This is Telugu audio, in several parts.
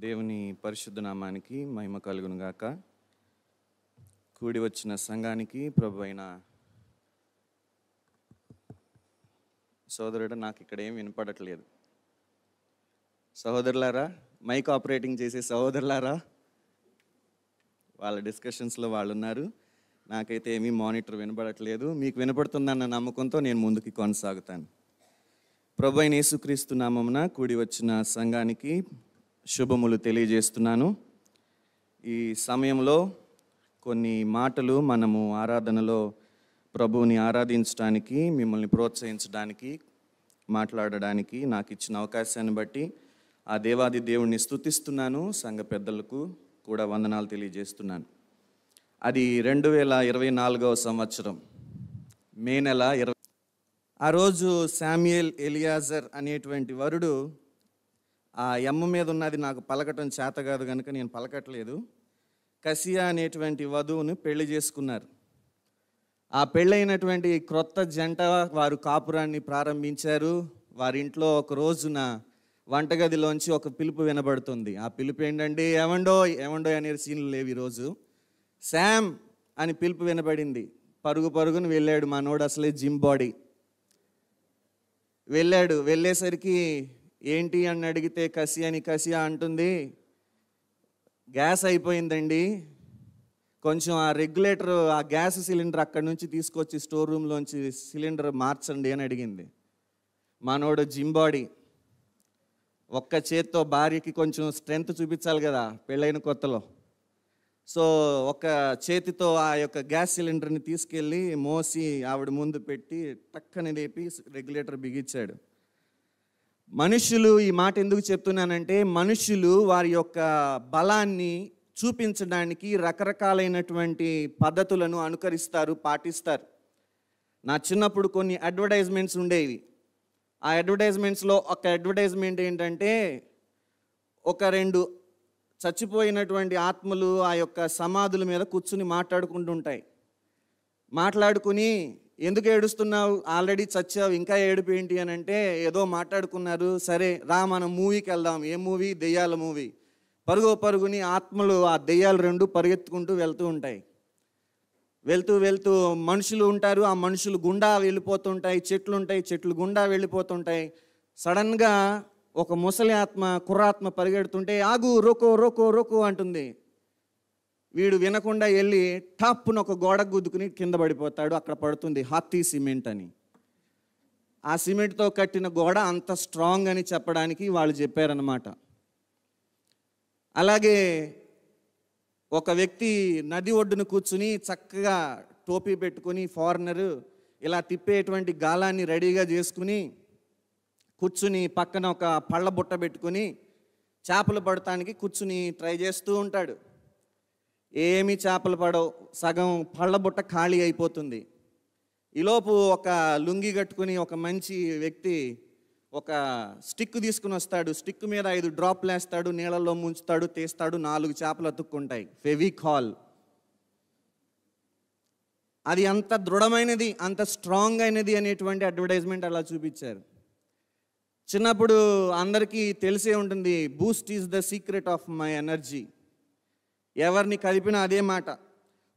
దేవుని పరిశుద్ధ నామానికి మహిమ కలుగును గాక. కూడి వచ్చిన సంఘానికి ప్రభు అయిన సోదరుడు, నాకు ఇక్కడ ఏం వినపడట్లేదు. సహోదరులారా, మైక్ ఆపరేటింగ్ చేసే సహోదరులారా, వాళ్ళ డిస్కషన్స్లో వాళ్ళు ఉన్నారు. నాకైతే ఏమీ మానిటర్ వినపడట్లేదు. మీకు వినపడుతుందన్న నమ్మకంతో నేను ముందుకు కొనసాగుతాను. ప్రభు అయిన యేసుక్రీస్తు నామమున కూడి వచ్చిన సంఘానికి శుభములు తెలియజేస్తున్నాను. ఈ సమయంలో కొన్ని మాటలు మనము ఆరాధనలో ప్రభువుని ఆరాధించడానికి, మిమ్మల్ని ప్రోత్సహించడానికి, మాట్లాడడానికి నాకు ఇచ్చిన అవకాశాన్ని బట్టి ఆ దేవాది దేవుణ్ణి స్తుతిస్తున్నాను. సంఘ పెద్దలకు కూడా వందనాలు తెలియజేస్తున్నాను. అది 2024 సంవత్సరం మే నెల 20. ఆ రోజు శామ్యుయల్ ఎలియాజర్ అనేటువంటి వరుడు, ఆ ఎమ్మ మీద ఉన్నది నాకు పలకటం చేత కాదు కనుక నేను పలకట్లేదు, కసియా అనేటువంటి వధువును పెళ్లి చేసుకున్నారు. ఆ పెళ్ళైనటువంటి క్రొత్త జంట వారు కాపురాన్ని ప్రారంభించారు. వారింట్లో ఒక రోజున వంటగదిలోంచి ఒక పిలుపు వినబడుతుంది. ఆ పిలుపు ఏంటంటే, ఏమండోయ్ ఏమండోయ్ అనే సీన్లు లేవు. ఈరోజు శామ్ అని పిలుపు వినబడింది. పరుగు పరుగును వెళ్ళాడు మనోడు, అసలే జిమ్ బాడీ. వెళ్ళేసరికి ఏంటి అని అడిగితే కసియా అంటుంది, గ్యాస్ అయిపోయిందండి, కొంచెం ఆ రెగ్యులేటర్, ఆ గ్యాస్ సిలిండర్ అక్కడి నుంచి తీసుకొచ్చి స్టోర్ రూమ్లోంచి సిలిండర్ మార్చండి అని అడిగింది. మనోడు జిమ్ బాడీ, ఒక్క చేత్తో భార్యకి కొంచెం స్ట్రెంగ్త్ చూపించాలి కదా పెళ్ళైన కొత్తలో. సో ఒక చేతితో ఆ యొక్క గ్యాస్ సిలిండర్ని తీసుకెళ్ళి మోసి ఆవిడ ముందు పెట్టి టక్కని లేపి రెగ్యులేటర్ బిగించాడు. మనుషులు, ఈ మాట ఎందుకు చెప్తున్నానంటే, మనుషులు వారి యొక్క బలాన్ని చూపించడానికి రకరకాలైనటువంటి పద్ధతులను అనుకరిస్తారు, పాటిస్తారు. నా చిన్నప్పుడు కొన్ని అడ్వర్టైజ్మెంట్స్ ఉండేవి. ఆ అడ్వర్టైజ్మెంట్స్లో ఒక అడ్వర్టైజ్మెంట్ ఏంటంటే, ఒక 2 చచ్చిపోయినటువంటి ఆత్మలు ఆ యొక్క సమాధుల మీద కూర్చుని మాట్లాడుకుంటుంటాయి. మాట్లాడుకుని, ఎందుకు ఏడుస్తున్నావు, ఆల్రెడీ చచ్చావు, ఇంకా ఏడుపు ఏంటి అని అంటే, ఏదో మాట్లాడుకున్నారు, సరే రా మనం మూవీకి వెళ్దాం. ఏ మూవీ? దెయ్యాల మూవీ. పరుగుని ఆత్మలు, ఆ దెయ్యాలు 2 పరిగెత్తుకుంటూ వెళ్తూ ఉంటాయి. వెళ్తూ మనుషులు ఉంటారు, ఆ మనుషులు గుండా వెళ్ళిపోతుంటాయి. చెట్లు ఉంటాయి, చెట్లు గుండా వెళ్ళిపోతుంటాయి. సడన్గా ఒక ముసలి ఆత్మ, కుర్రాత్మ పరిగెడుతుంటే, ఆగు, రోకో అంటుంది. వీడు వినకుండా వెళ్ళి టాప్ను ఒక గోడ గుద్దుకుని కింద పడిపోతాడు. అక్కడ పడుతుంది హాతీ సిమెంట్ అని. ఆ సిమెంట్తో కట్టిన గోడ అంత స్ట్రాంగ్ అని చెప్పడానికి వాళ్ళు చెప్పారనమాట. అలాగే ఒక వ్యక్తి నది ఒడ్డున కూర్చుని చక్కగా టోపీ పెట్టుకుని, ఫారినరు, ఇలా తిప్పేటువంటి గాలాన్ని రెడీగా చేసుకుని కూర్చుని, పక్కన ఒక పళ్ళ బుట్ట పెట్టుకుని చేపలు పడటానికి కూర్చుని ట్రై చేస్తూ ఉంటాడు. ఏమి చేపలు పడవు, సగం పళ్ళ బుట్ట ఖాళీ అయిపోతుంది. ఈలోపు ఒక లుంగి కట్టుకుని ఒక మంచి వ్యక్తి ఒక స్టిక్ తీసుకుని వస్తాడు. స్టిక్ మీద 5 డ్రాప్లు వేస్తాడు, నీళ్ళల్లో ముంచుతాడు, తీస్తాడు, 4 చేపలు అతుక్కుంటాయి. ఫెవికాల్. అది అంత దృఢమైనది, అంత స్ట్రాంగ్ అయినది అనేటువంటి అడ్వర్టైజ్మెంట్ అలా చూపించారు. చిన్నప్పుడు అందరికీ తెలిసే ఉంటుంది, Boost is the secret of my energy. ఎవరిని కలిపినా అదే మాట.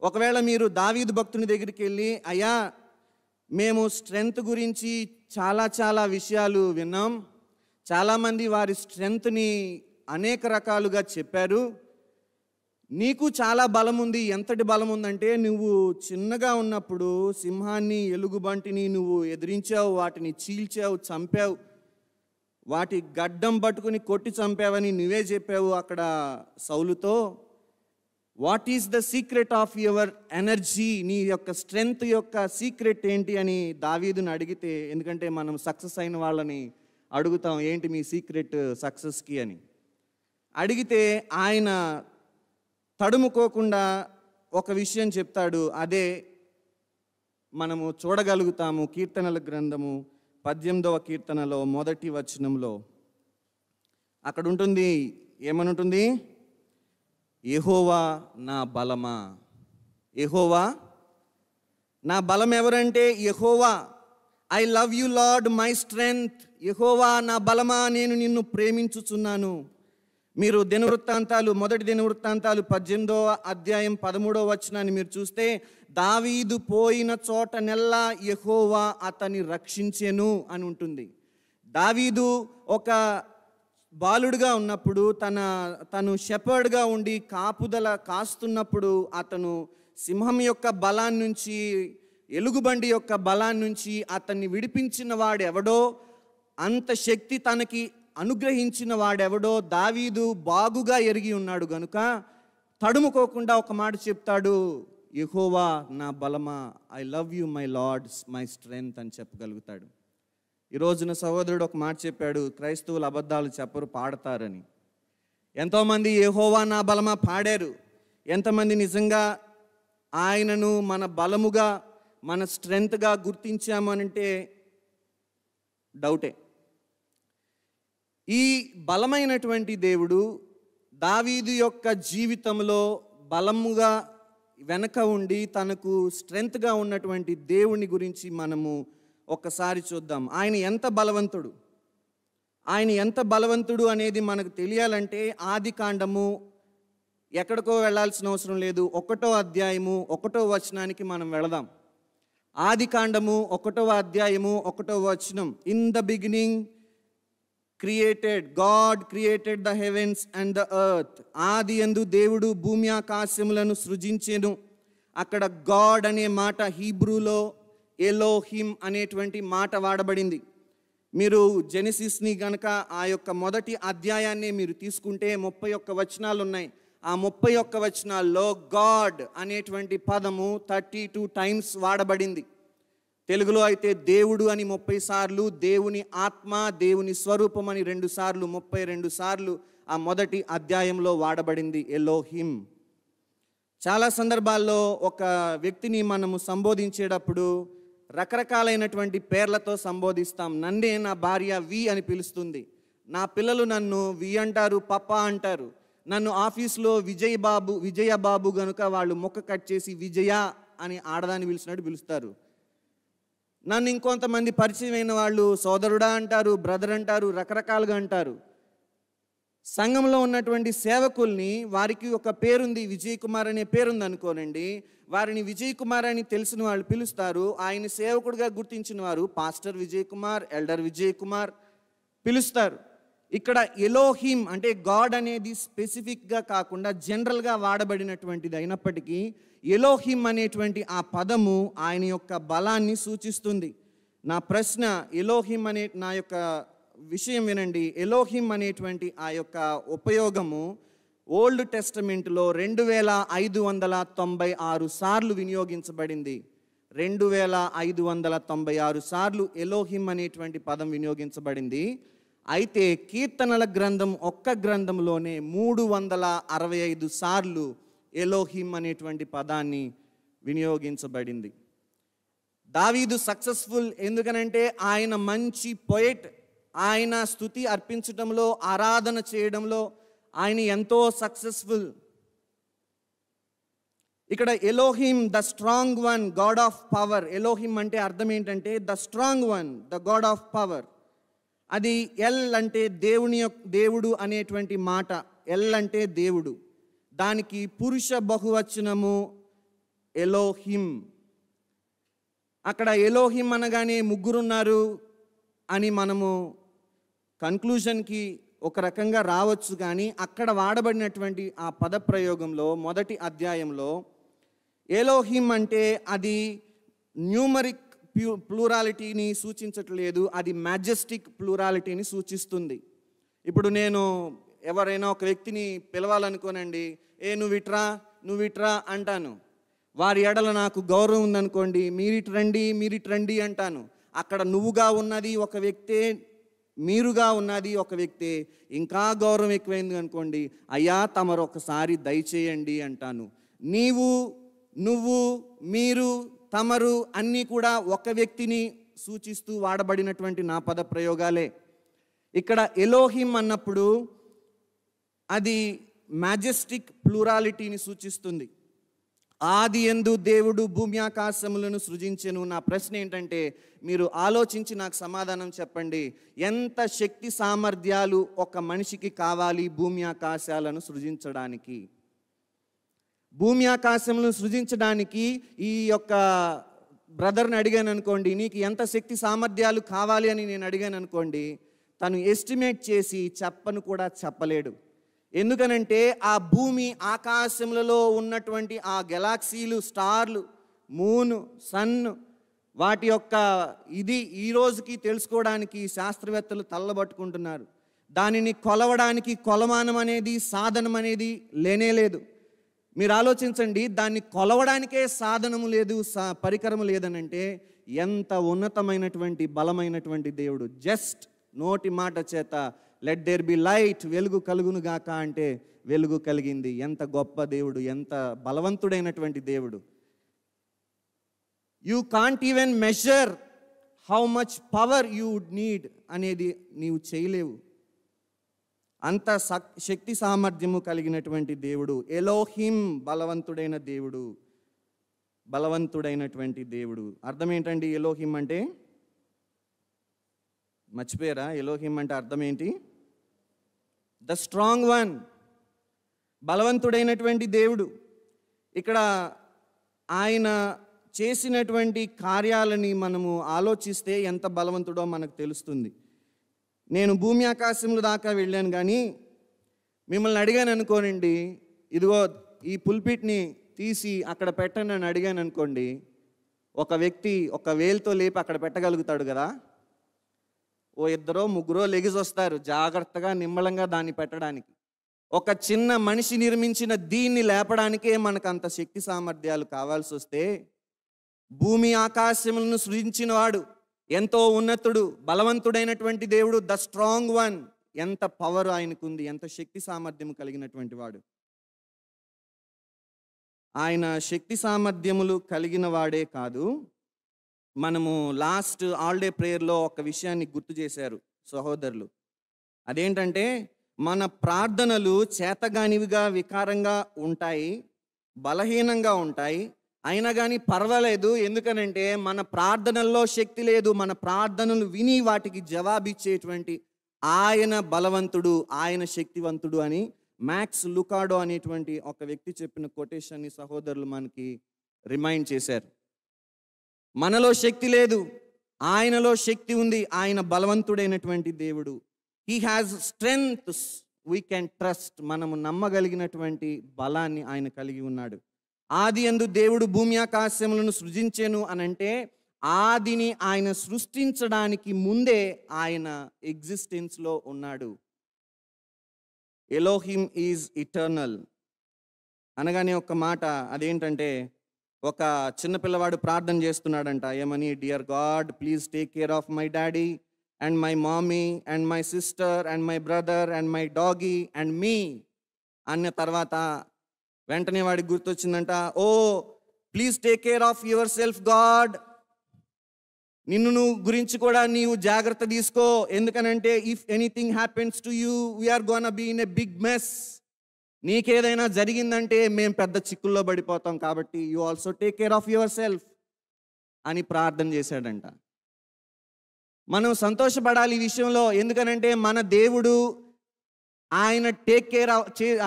ఒకవేళ మీరు దావీదు భక్తుని దగ్గరికి వెళ్ళి, అయ్యా మేము స్ట్రెంగ్త్ గురించి చాలా విషయాలు విన్నాం, చాలామంది వారి స్ట్రెంగ్త్ని అనేక రకాలుగా చెప్పారు, నీకు చాలా బలం ఉంది. ఎంతటి బలం ఉందంటే, నువ్వు చిన్నగా ఉన్నప్పుడు సింహాన్ని, ఎలుగుబంటిని నువ్వు ఎదిరించావు, వాటిని చీల్చావు, చంపావు, వాటి గడ్డం పట్టుకుని కొట్టి చంపావని నువ్వే చెప్పావు అక్కడ సౌలుతో. What is the secret of your energy? నీ యొక్క స్ట్రెంగ్త్ యొక్క సీక్రెట్ ఏంటి అని దావీదుని అడిగితే, ఎందుకంటే మనం సక్సెస్ అయిన వాళ్ళని అడుగుతాం, ఏంటి మీ సీక్రెట్ సక్సెస్కి అని అడిగితే, ఆయన తడుముకోకుండా ఒక విషయం చెప్తాడు. అదే మనము చూడగలుగుతాము కీర్తనల గ్రంథము 18వ కీర్తనలో 1వ వచనంలో. అక్కడ ఉంటుంది, ఏమనుంటుంది? యెహోవా నా బలమా. యెహోవా నా బలం ఎవరంటే Jehovah. I love you lord my strength. Jehovah నా బలమా, నేను నిన్ను ప్రేమించుచున్నాను. మీరు మొదటి దినవృత్తాంతాలు 18వ అధ్యాయం 13వ వచనాన్ని మీరు చూస్తే, దావీదు పోయిన చోటనెల్లా యెహోవా అతన్ని రక్షించెను అని ఉంటుంది. దావీదు ఒక బాలుడుగా ఉన్నప్పుడు తను షెపర్డ్గా ఉండి కాపుదల కాస్తున్నప్పుడు అతను సింహం యొక్క బలాన్ని నుంచి, ఎలుగుబండి యొక్క బలాన్ని నుంచి అతన్ని విడిపించిన వాడెవడో, అంత శక్తి తనకి అనుగ్రహించిన వాడెవడో దావీదు బాగుగా ఎరిగి ఉన్నాడు గనుక తడుముకోకుండా ఒక మాట చెప్తాడు, యెహోవా నా బలమా, I love you my lord my strength అని చెప్పగలుగుతాడు. ఈ రోజున సహోదరుడు ఒక మాట చెప్పాడు, క్రైస్తవులు అబద్ధాలు చెప్పరు, పాడతారని. ఎంతోమంది యెహోవా నా బలమా పాడారు. ఎంతమంది నిజంగా ఆయనను మన బలముగా, మన స్ట్రెంగ్త్గా గుర్తించామనంటే డౌటే. ఈ బలమైనటువంటి దేవుడు దావీదు యొక్క జీవితంలో బలముగా వెనక ఉండి తనకు స్ట్రెంగ్త్గా ఉన్నటువంటి దేవుని గురించి మనము ఒక్కసారి చూద్దాం. ఆయన ఎంత బలవంతుడు అనేది మనకు తెలియాలంటే ఆది కాండము ఎక్కడికో వెళ్ళాల్సిన అవసరం లేదు, 1వ అధ్యాయము 1వ వచనానికి మనం వెళదాం. ఆది కాండము 1వ అధ్యాయము 1వ వచనం, in the beginning God created the heavens and the earth. ఆది యందు దేవుడు భూమి ఆకాశములను సృజించెను. అక్కడ గాడ్ అనే మాట హీబ్రూలో ఎలోహిం అనేటువంటి మాట వాడబడింది. మీరు జెనెసిస్ని గనక ఆ యొక్క మొదటి అధ్యాయాన్ని మీరు తీసుకుంటే 31 వచనాలు ఉన్నాయి. ఆ 31 వచనాల్లో గాడ్ అనేటువంటి పదము 32 టైమ్స్ వాడబడింది. తెలుగులో అయితే దేవుడు అని 30 సార్లు, దేవుని ఆత్మ, దేవుని స్వరూపం అని 2 సార్లు, 32 సార్లు ఆ మొదటి అధ్యాయంలో వాడబడింది ఎలోహిం. చాలా సందర్భాల్లో ఒక వ్యక్తిని మనము సంబోధించేటప్పుడు రకరకాలైనటువంటి పేర్లతో సంబోధిస్తాం. నన్నే నా భార్య వి అని పిలుస్తుంది, నా పిల్లలు నన్ను వి అంటారు, పప్పా అంటారు. నన్ను ఆఫీస్లో విజయబాబు గనుక వాళ్ళు ముక్క కట్ చేసి విజయ అని ఆడదాన్ని పిలిచినట్టు పిలుస్తారు. నన్ను ఇంకొంతమంది పరిచయమైన వాళ్ళు సోదరుడా అంటారు, బ్రదర్ అంటారు, రకరకాలుగా అంటారు. సంఘంలో ఉన్నటువంటి సేవకుల్ని, వారికి ఒక పేరుంది, విజయ్ కుమార్ అనే పేరుంది అనుకోనండి, వారిని విజయ్ కుమార్ అని తెలిసిన వాళ్ళు పిలుస్తారు. ఆయన సేవకుడిగా గుర్తించిన వారు పాస్టర్ విజయ్ కుమార్, ఎల్డర్ విజయ్ కుమార్ పిలుస్తారు. ఇక్కడ ఎలోహిం అంటే గాడ్ అనేది స్పెసిఫిక్గా కాకుండా జనరల్గా వాడబడినటువంటిది అయినప్పటికీ ఎలోహిం అనేటువంటి ఆ పదము ఆయన యొక్క బలాన్ని సూచిస్తుంది. నా ప్రశ్న, ఎలోహిం అనే నా యొక్క విషయం వినండి. ఎలోహిం అనేటువంటి ఆ యొక్క ఉపయోగము ఓల్డ్ టెస్టమెంట్లో 2596 సార్లు వినియోగించబడింది. 2596 సార్లు ఎలోహిం అనేటువంటి పదం వినియోగించబడింది. అయితే కీర్తనల గ్రంథం ఒక్క గ్రంథంలోనే 365 సార్లు ఎలోహిం అనేటువంటి పదాన్ని వినియోగించబడింది. దావీదు సక్సెస్ఫుల్ ఎందుకనంటే ఆయన మంచి పొయెట్. ఆయన స్తుతి అర్పించడంలో, ఆరాధన చేయడంలో ఆయన ఎంతో సక్సెస్ఫుల్. ఇక్కడ Elohim the strong one, God of power. Elohim అంటే అర్థం ఏంటంటే the strong one, the god of power. అది ఎల్ అంటే దేవుడు అనేటువంటి మాట. ఎల్ అంటే దేవుడు, దానికి పురుష బహువచనము ఎలోహిం. అక్కడ ఎలోహిం అనగానే ముగ్గురున్నారు అని మనము కన్క్లూజన్కి ఒక రకంగా రావచ్చు. కానీ అక్కడ వాడబడినటువంటి ఆ పదప్రయోగంలో మొదటి అధ్యాయంలో ఎలోహిం అంటే అది న్యూమరిక్ ప్లూరాలిటీని సూచించట్లేదు, అది మ్యాజెస్టిక్ ప్లూరాలిటీని సూచిస్తుంది. ఇప్పుడు నేను ఎవరైనా ఒక వ్యక్తిని పిలవాలనుకోనండి, నువ్విట్రా అంటాను. వారి ఎడల నాకు గౌరవం ఉందనుకోండి, మీరిట్ రండి అంటాను. అక్కడ నువ్వుగా ఉన్నది ఒక వ్యక్తే, మీరుగా ఉన్నది ఒక వ్యక్తే. ఇంకా గౌరవం ఎక్కువైంది అనుకోండి, అయ్యా తమరు ఒకసారి దయచేయండి అంటాను. నీవు, నువ్వు, మీరు, తమరు అన్నీ కూడా ఒక వ్యక్తిని సూచిస్తూ వాడబడినటువంటి నా పద ప్రయోగాలే. ఇక్కడ ఎలోహిం అన్నప్పుడు అది మ్యాజెస్టిక్ ప్లూరాలిటీని సూచిస్తుంది. ఆది యందు దేవుడు భూమి ఆకాశములను సృజించెను. నా ప్రశ్న ఏంటంటే, మీరు ఆలోచించి నాకు సమాధానం చెప్పండి. ఎంత శక్తి సామర్థ్యాలు ఒక మనిషికి కావాలి భూమి ఆకాశాలను సృజించడానికి? భూమి ఆకాశములను సృజించడానికి ఈ యొక్క బ్రదర్ని అడిగాను అనుకోండి, నీకు ఎంత శక్తి సామర్థ్యాలు కావాలి అని నేను అడిగాను అనుకోండి, తను ఎస్టిమేట్ చేసి చెప్పను కూడా చెప్పలేడు. ఎందుకనంటే ఆ భూమి ఆకాశములలో ఉన్నటువంటి ఆ గెలాక్సీలు, స్టార్లు, మూను, సన్, వాటి యొక్క ఈ రోజుకి తెలుసుకోవడానికి శాస్త్రవేత్తలు తల్లబట్టుకుంటున్నారు. దానిని కొలవడానికి కొలమానం అనేది, సాధనం అనేది లేనేలేదు. మీరు ఆలోచించండి, దాన్ని కొలవడానికే సాధనము లేదు, పరికరము లేదనంటే ఎంత ఉన్నతమైనటువంటి బలమైనటువంటి దేవుడు. జస్ట్ నోటి మాట చేత లెట్ దేర్ బి లైట్, వెలుగు కలుగును గాక అంటే వెలుగు కలిగింది. ఎంత గొప్ప దేవుడు, ఎంత బలవంతుడైనటువంటి దేవుడు. You can't even measure how much power you would need అనేది నీవు చేయలేవు. అంత శక్తి సామర్థ్యము కలిగినటువంటి దేవుడు ఎలోహిం, బలవంతుడైన దేవుడు, బలవంతుడైనటువంటి దేవుడు. అర్థం ఏంటండి ఎలోహిం అంటే? మర్చిపోయారా? ఎలోహిం అంటే అర్థం ఏంటి? ద స్ట్రాంగ్ వన్, బలవంతుడైనటువంటి దేవుడు. ఇక్కడ ఆయన చేసినటువంటి కార్యాలని మనము ఆలోచిస్తే ఎంత బలవంతుడో మనకు తెలుస్తుంది. నేను భూమి ఆకాశముల దాకా వెళ్ళాను, కానీ మిమ్మల్ని అడిగాను అనుకోనండి, ఇదిగో ఈ పుల్పిట్ని తీసి అక్కడ పెట్టండి అని అడిగాను అనుకోండి, ఒక వ్యక్తి ఒక వేలుతో లేపి అక్కడ పెట్టగలుగుతాడు కదా? ఓ ఇద్దరో ముగ్గురో లెగిసి వస్తారు జాగ్రత్తగా నిమ్మలంగా దాన్ని పెట్టడానికి. ఒక చిన్న మనిషి నిర్మించిన దీన్ని లేపడానికే మనకు అంత శక్తి సామర్థ్యాలు కావాల్సి వస్తే, భూమి ఆకాశములను సృజించిన వాడు, ఎంతో ఉన్నతుడు, బలవంతుడైనటువంటి దేవుడు, ద స్ట్రాంగ్ వన్, ఎంత పవర్ ఆయనకుంది, ఎంత శక్తి సామర్థ్యం కలిగినటువంటి వాడు. ఆయన శక్తి సామర్థ్యములు కలిగిన వాడే కాదు, మనము లాస్ట్ ఆల్ డే ప్రేయర్లో ఒక విషయాన్ని గుర్తు చేశారు సహోదరులు. అదేంటంటే, మన ప్రార్థనలు చేతగానివిగా, వికారంగా ఉంటాయి, బలహీనంగా ఉంటాయి. అయినా కానీ పర్వాలేదు, ఎందుకనంటే మన ప్రార్థనల్లో శక్తి లేదు. మన ప్రార్థనలు విని వాటికి జవాబిచ్చేటువంటి ఆయన బలవంతుడు, ఆయన శక్తివంతుడు అని మ్యాక్స్ లుకాడో అనేటువంటి ఒక వ్యక్తి చెప్పిన కొటేషన్ని సహోదరులు మనకి రిమైండ్ చేశారు. మనలో శక్తి లేదు, ఆయనలో శక్తి ఉంది. ఆయన బలవంతుడైనటువంటి దేవుడు. He has strength we can trust. మనము నమ్మగలిగినటువంటి బలాన్ని ఆయన కలిగి ఉన్నాడు. ఆది యందు దేవుడు భూమి ఆకాశములను సృజించెను అనంటే, ఆదిని ఆయన సృష్టించడానికి ముందే ఆయన ఎగ్జిస్టెన్స్లో ఉన్నాడు. ఎలోహిం ఈజ్ ఇటర్నల్ అనగానే ఒక మాట, అదేంటంటే, ఒక చిన్నపిల్లవాడు ప్రార్థన చేస్తున్నాడంట. ఏమని? Dear god, please take care of my daddy and my mummy and my sister and my brother and my doggy and me అన్న తర్వాత వెంటనే వాడికి గుర్తొచ్చిందంట, oh please take care of yourself god, నిన్ను గురించి కూడా నీవు జాగ్రత్త తీసుకో. ఎందుకనంటే, if anything happens to you we're gonna be in a big mess. నీకేదైనా జరిగిందంటే మేము పెద్ద చిక్కుల్లో పడిపోతాం, కాబట్టి you also take care of your self అని ప్రార్థన చేశాడంట. మనం సంతోషపడాలి ఈ విషయంలో. ఎందుకనంటే మన దేవుడు, ఆయన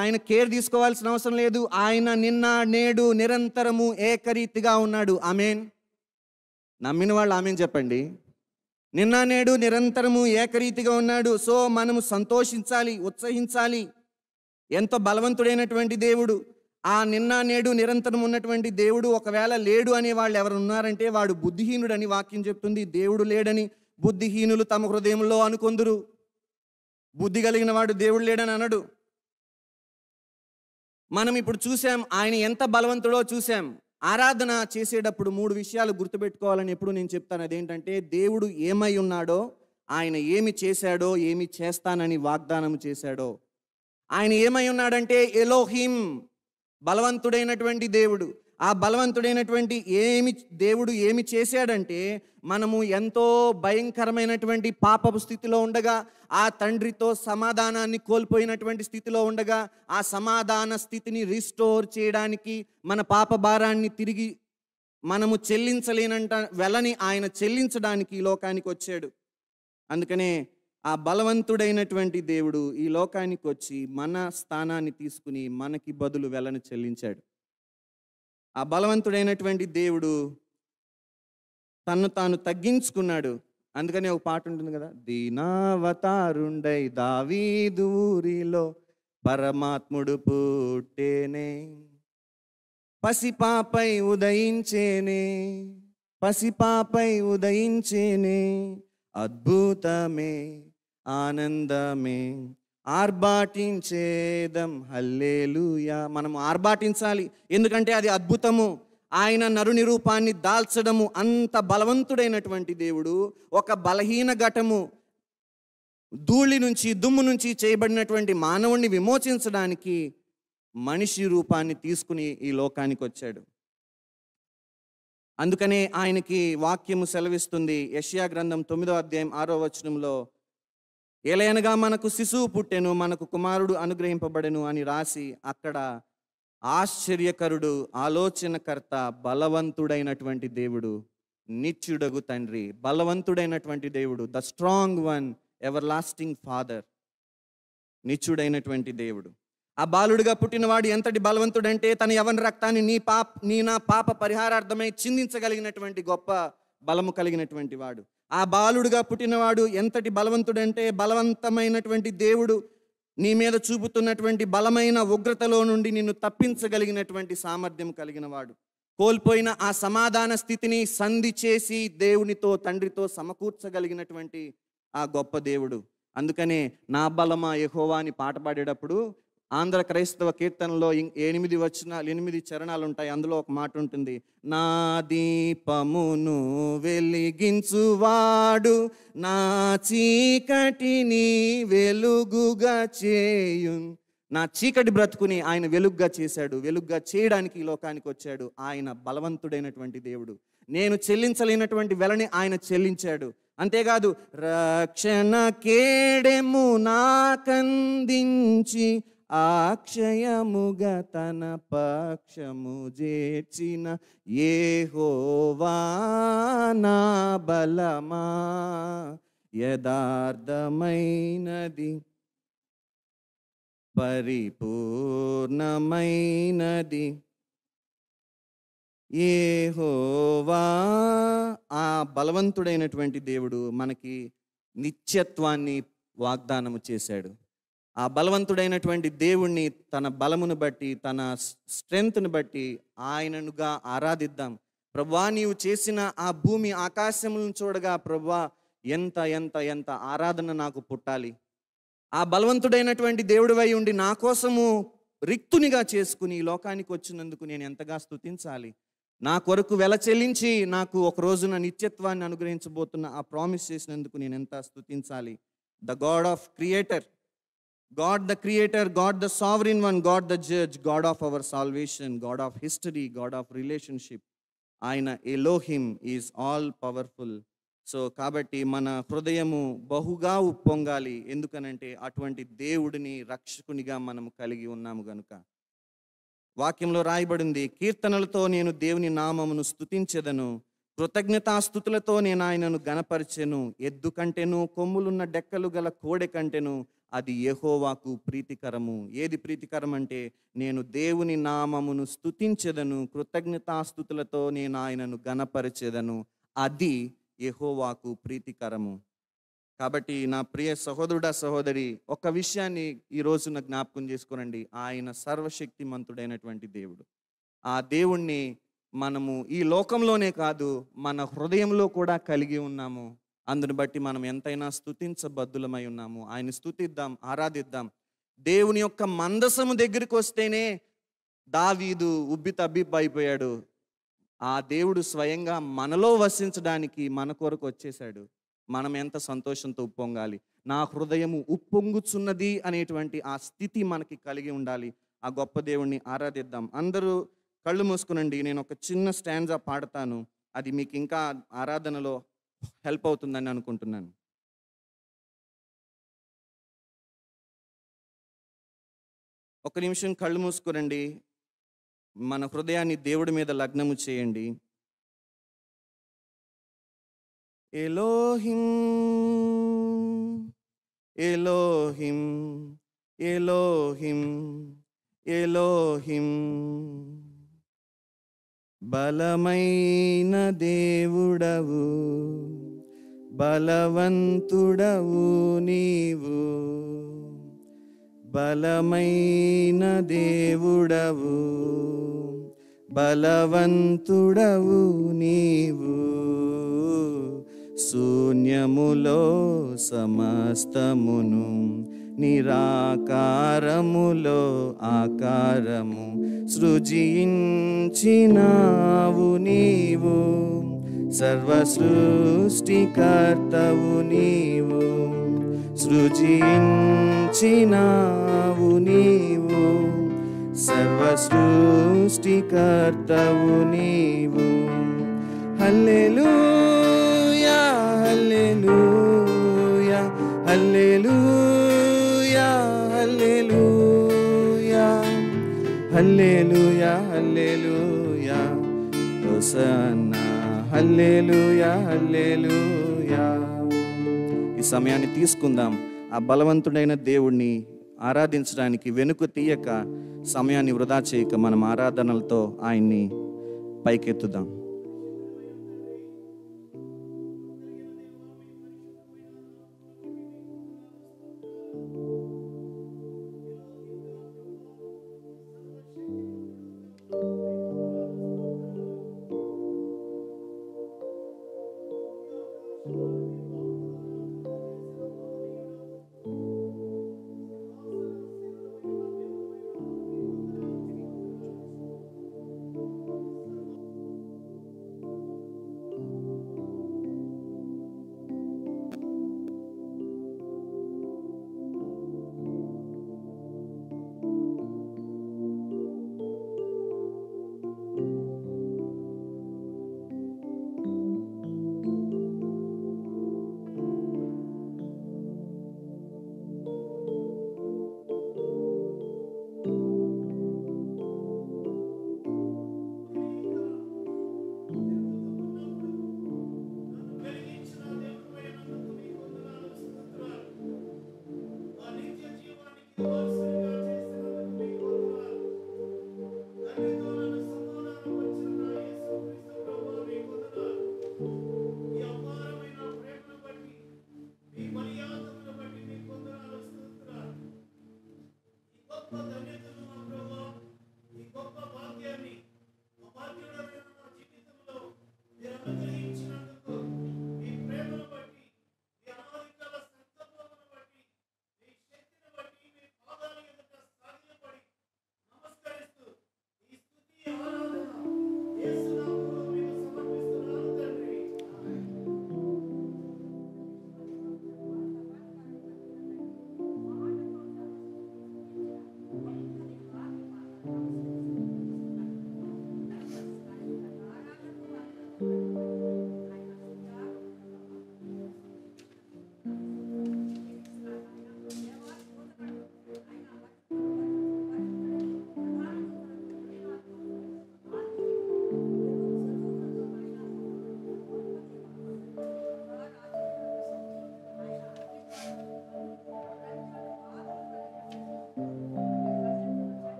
ఆయన కేర్ తీసుకోవాల్సిన అవసరం లేదు. ఆయన నిన్న నేడు నిరంతరము ఏకరీతిగా ఉన్నాడు. ఆమేన్. నమ్మిన వాళ్ళు ఆమేన్ చెప్పండి. నిన్న నేడు నిరంతరము ఏకరీతిగా ఉన్నాడు. సో మనము సంతోషించాలి, ఉత్సహించాలి. ఎంతో బలవంతుడైనటువంటి దేవుడు. ఆ నిన్న నేడు నిరంతరం ఉన్నటువంటి దేవుడు ఒకవేళ లేడు అనే వాళ్ళు ఎవరు ఉన్నారంటే వాడు బుద్ధిహీనుడని వాక్యం చెప్తుంది. దేవుడు లేడని బుద్ధిహీనులు తమ హృదయంలో అనుకొందురు. బుద్ధి కలిగిన వాడు దేవుడు లేడని అనడు. మనం ఇప్పుడు చూసాం ఆయన ఎంత బలవంతుడో చూసాం. ఆరాధన చేసేటప్పుడు 3 విషయాలు గుర్తుపెట్టుకోవాలని ఎప్పుడు నేను చెప్తాను. అదేంటంటే, దేవుడు ఏమై ఉన్నాడో, ఆయన ఏమి చేశాడో, ఏమి చేస్తానని వాగ్దానం చేశాడో. ఆయన ఏమై ఉన్నాడంటే ఎలోహిం, బలవంతుడైనటువంటి దేవుడు. ఆ బలవంతుడైనటువంటి దేవుడు ఏమి చేశాడంటే, మనము ఎంతో భయంకరమైనటువంటి పాపపు స్థితిలో ఉండగా, ఆ తండ్రితో సమాధానాన్ని కోల్పోయినటువంటి స్థితిలో ఉండగా, ఆ సమాధాన స్థితిని రిస్టోర్ చేయడానికి, మన పాప భారాన్ని తిరిగి మనము చెల్లించలేనంట వెలని ఆయన చెల్లించడానికి ఈ లోకానికి వచ్చాడు. అందుకనే ఆ బలవంతుడైనటువంటి దేవుడు ఈ లోకానికి వచ్చి మన స్థానాన్ని తీసుకుని మనకి బదులు వెలను చెల్లించాడు. ఆ బలవంతుడైనటువంటి దేవుడు తన్ను తాను తగ్గించుకున్నాడు. అందుకనే ఒక పాట ఉంటుంది కదా, దీనావతారుండై దావీదు ఊరిలో పరమాత్ముడు పుట్టేనే, పసిపాపై ఉదయించేనే, పసిపాపై ఉదయించేనే, అద్భుతమే ఆనందమే ఆర్భాటించేదం హల్లెలూయా. మనం ఆర్భాటించాలి, ఎందుకంటే అది అద్భుతము. ఆయన నరుని రూపాన్ని దాల్చడము, అంత బలవంతుడైనటువంటి దేవుడు ఒక బలహీన ఘటము, ధూళి నుంచి దుమ్ము నుంచి చేయబడినటువంటి మానవుణ్ణి విమోచించడానికి మనిషి రూపాన్ని తీసుకుని ఈ లోకానికి వచ్చాడు. అందుకనే ఆయనకి వాక్యము సెలవిస్తుంది, యెషయా గ్రంథం 9వ అధ్యాయం 6వ వచనంలో, ఏలయనగా మనకు శిశువు పుట్టెను, మనకు కుమారుడు అనుగ్రహింపబడెను అని రాసి, అక్కడ ఆశ్చర్యకరుడు, ఆలోచనకర్త, బలవంతుడైనటువంటి దేవుడు, నిత్యుడగు తండ్రి, బలవంతుడైనటువంటి దేవుడు, the strong one, everlasting father, నిత్యుడైనటువంటి దేవుడు. ఆ బాలుడిగా పుట్టినవాడు ఎంతటి బలవంతుడంటే, తన యవన రక్తాన్ని నీ నా పాప పరిహారార్థమై చిందించగలిగినటువంటి గొప్ప బలము కలిగినటువంటి వాడు. ఆ బాలుడుగా పుట్టినవాడు ఎంతటి బలవంతుడంటే, బలవంతమైనటువంటి దేవుడు నీ మీద చూపుతున్నటువంటి బలమైన ఉగ్రతలో నుండి నిన్ను తప్పించగలిగినటువంటి సామర్థ్యం కలిగిన వాడు. కోల్పోయిన ఆ సమాధాన స్థితిని సంధి చేసి దేవునితో తండ్రితో సమకూర్చగలిగినటువంటి ఆ గొప్ప దేవుడు. అందుకనే నా బలమా యెహోవా అని పాట పాడేటప్పుడు ఆంధ్ర క్రైస్తవ కీర్తనలో 8 చరణాలు ఉంటాయి. అందులో ఒక మాట ఉంటుంది, నా దీపమును వెలిగించువాడు, నా చీకటిని వెలుగుగా చేయు. నా చీకటి బ్రతుకుని ఆయన వెలుగుగా చేశాడు, వెలుగుగా చేయడానికి ఈ లోకానికి వచ్చాడు. ఆయన బలవంతుడైనటువంటి దేవుడు. నేను చెల్లించలేనటువంటి వెలని ఆయన చెల్లించాడు. అంతేకాదు, రక్షణ కేడెము నాకందించి అక్షయముగా తన పక్షము చేర్చిన యెహోవా నా బలమా, యథార్థమైనది పరిపూర్ణమైనది యెహోవా. ఆ బలవంతుడైనటువంటి దేవుడు మనకి నిత్యత్వాన్ని వాగ్దానము చేశాడు. ఆ బలవంతుడైనటువంటి దేవుణ్ణి తన బలమును బట్టి, తన స్ట్రెంగ్త్ని బట్టి ఆయననుగా ఆరాధిద్దాం. ప్రభువా, నీవు చేసిన ఆ భూమి ఆకాశములను చూడగా ప్రభువా, ఎంత ఎంత ఎంత ఆరాధన నాకు పుట్టాలి. ఆ బలవంతుడైనటువంటి దేవుడివై ఉండి నా కోసము రిక్తునిగా చేసుకుని ఈ లోకానికి వచ్చినందుకు నేను ఎంతగా స్తుతించాలి. నా కొరకు వెల చెల్లించి నాకు ఒక రోజున నిత్యత్వాన్ని అనుగ్రహించబోతున్న ఆ ప్రామిస్ చేసినందుకు నేను ఎంత స్తుతించాలి. The god of creator, God the creator, God the sovereign one, God the judge, God of our salvation, God of history, God of relationship. ఆయన Elohim is all powerful. So కాబట్టి మన హృదయము బహుగా ఉప్పొంగాలి. ఎందుకనంటే అటువంటి దేవుడిని రక్షకునిగా మనం కలిగి ఉన్నాము గనుక. వాక్యంలో రాయబడింది, కీర్తనలతో నేను దేవుని నామమును స్తుతించెదను, కృతజ్ఞతాస్తుతులతో నేను ఆయనను గణపరిచెను. ఎద్దు కంటెను, కొమ్ములున్న డెక్కలు గల కోడె కంటెను అది యెహోవాకు ప్రీతికరము. ఏది ప్రీతికరం అంటే, నేను దేవుని నామమును స్తుతించెదను, కృతజ్ఞతాస్తుతులతో నేను ఆయనను గణపరిచెదను, అది యెహోవాకు ప్రీతికరము. కాబట్టి నా ప్రియ సహోదరుడా సహోదరి, ఒక విషయాన్ని ఈ రోజున జ్ఞాపకం చేసుకోనండి. ఆయన సర్వశక్తిమంతుడైనటువంటి దేవుడు. ఆ దేవుణ్ణి మనము ఈ లోకంలోనే కాదు, మన హృదయంలో కూడా కలిగి ఉన్నాము. అందుని బట్టి మనం ఎంతైనా స్తుతించబద్దులమై ఉన్నాము. ఆయన స్తుతిద్దాం, ఆరాధిద్దాం. దేవుని యొక్క మందసము దగ్గరికి వస్తేనే దావీదు ఉబ్బితబ్బిబ్బైపోయాడు. ఆ దేవుడు స్వయంగా మనలో వసించడానికి మన కొరకు వచ్చేసాడు. మనం ఎంత సంతోషంతో ఉప్పొంగాలి. నా హృదయము ఉప్పొంగుచున్నది అనేటువంటి ఆ స్థితి మనకి కలిగి ఉండాలి. ఆ గొప్ప దేవుణ్ణి ఆరాధిద్దాం. అందరూ కళ్ళు మూసుకునండి. నేను ఒక చిన్న స్టాంజా పాడతాను. అది మీకు ఇంకా ఆరాధనలో హెల్ప్ అవుతుందని అనుకుంటున్నాను. ఒక నిమిషం కళ్ళు మూసుకునండి. మన హృదయాన్ని దేవుడి మీద లగ్నము చేయండి. ఎలోహిం ఎలోహిం ఎలోహిం ఎలోహిం, బలమైన దేవుడవు, బలవంతుడవు నీవు, బలమైన దేవుడవు, బలవంతుడవు నీవు. శూన్యములో సమస్తమును, నిరాకారములో ఆకారము సృజించినావు నీవు. సర్వ సృష్టికర్తవు నీవు, సృజించినావు నీవు. సర్వ సృష్టికర్తవు నీవు. హల్లెలూయా హల్లెలూయా హల్లెలూయా హల్లెలూయా హల్లెలూయా హల్లెలూయా హోసన్నా హల్లెలూయా హల్లెలూయా. ఈ సమయాన్ని తీసుకుందాం. ఆ బలవంతుడైన దేవుణ్ణి ఆరాధించడానికి వెనుక తీయక, సమయాన్ని వృధా చేయక మనం ఆరాధనలతో ఆయన్ని పైకెత్తుదాం.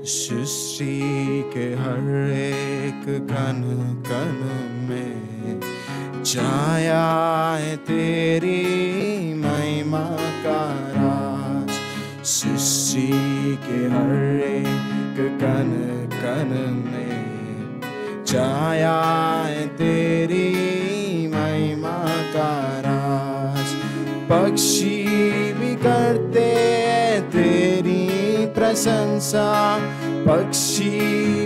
सृष्टि के हर एक कण कण में छाया है तेरी महिमा का राज। सृष्टि के हर एक कण कण में छाया है तेरी महिमा का राज। पक्षी भी करते तेरी प्रशंसा, पक्षी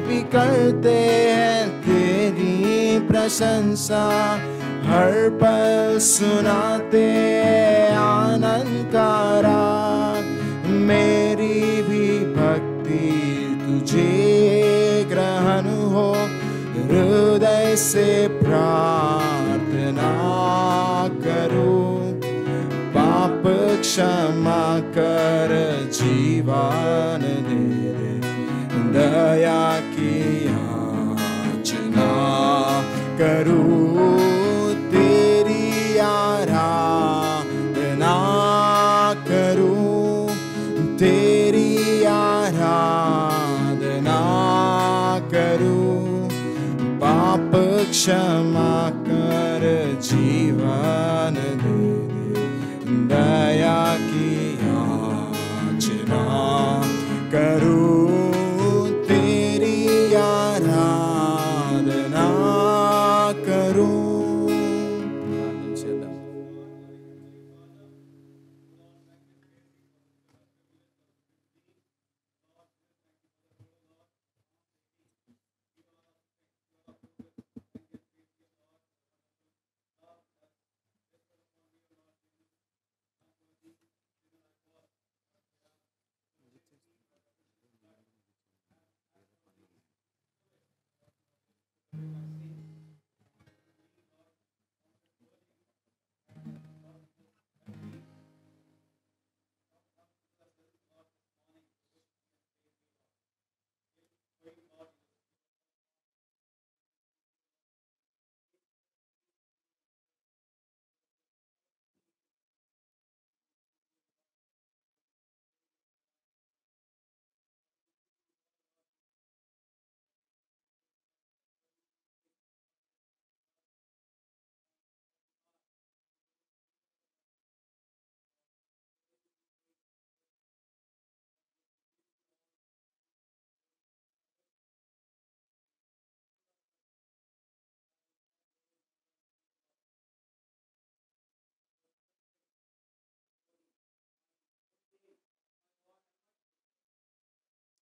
भी करते हैं तेरी प्रशंसा। हर पल सुनाते आनंद का राग। मेरी भी भक्ति तुझे ग्रहण हो, हृदय से प्रार्थना करूं। पाप क्षमा कर जीवन दे दे, दया की याचना करूं। तेरी आराधना करूं, तेरी आराधना करूं। पाप क्षमा कर जीवन दे दे, दया की याचना करूं। तेरी आराधना करूं।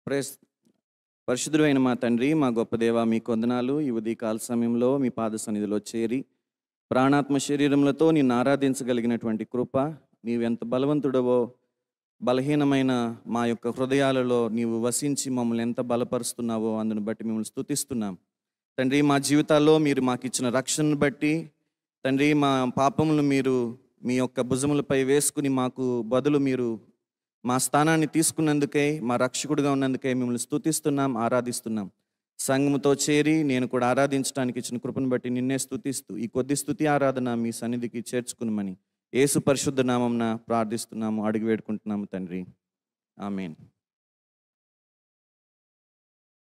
ప్రేస్ పరిశుద్ధుడైన మా తండ్రి, మా గొప్ప దేవ, మీకు వందనాలు. ఈ ఉదయకాల సమయంలో మీ పాద సన్నిధిలో చేరి ప్రాణాత్మ శరీరములతో నిన్ను ఆరాధించగలిగినటువంటి కృప, నీవెంత బలవంతుడవో, బలహీనమైన మా యొక్క హృదయాలలో నీవు వసించి మమ్మల్ని ఎంత బలపరుస్తున్నావో అందును బట్టి మిమ్మల్ని స్తుతిస్తున్నాం తండ్రి. మా జీవితాల్లో మీరు మాకు ఇచ్చిన రక్షణను బట్టి తండ్రి, మా పాపములను మీరు మీ యొక్క భుజములపై వేసుకుని మాకు బదులు మీరు మా స్థానాన్ని తీసుకున్నందుకై, మా రక్షకుడిగా ఉన్నందుకై మిమ్మల్ని స్తుతిస్తున్నాం, ఆరాధిస్తున్నాం. సంఘముతో చేరి నేను కూడా ఆరాధించడానికి ఇచ్చిన కృపను బట్టి నిన్నే స్తుతిస్తూ ఈ కొద్ది స్తుతి ఆరాధన మీ సన్నిధికి చేర్చుకునమని యేసు పరిశుద్ధ నామమున ప్రార్థిస్తున్నాము, అడిగి వేడుకుంటున్నాము తండ్రి. ఆమేన్.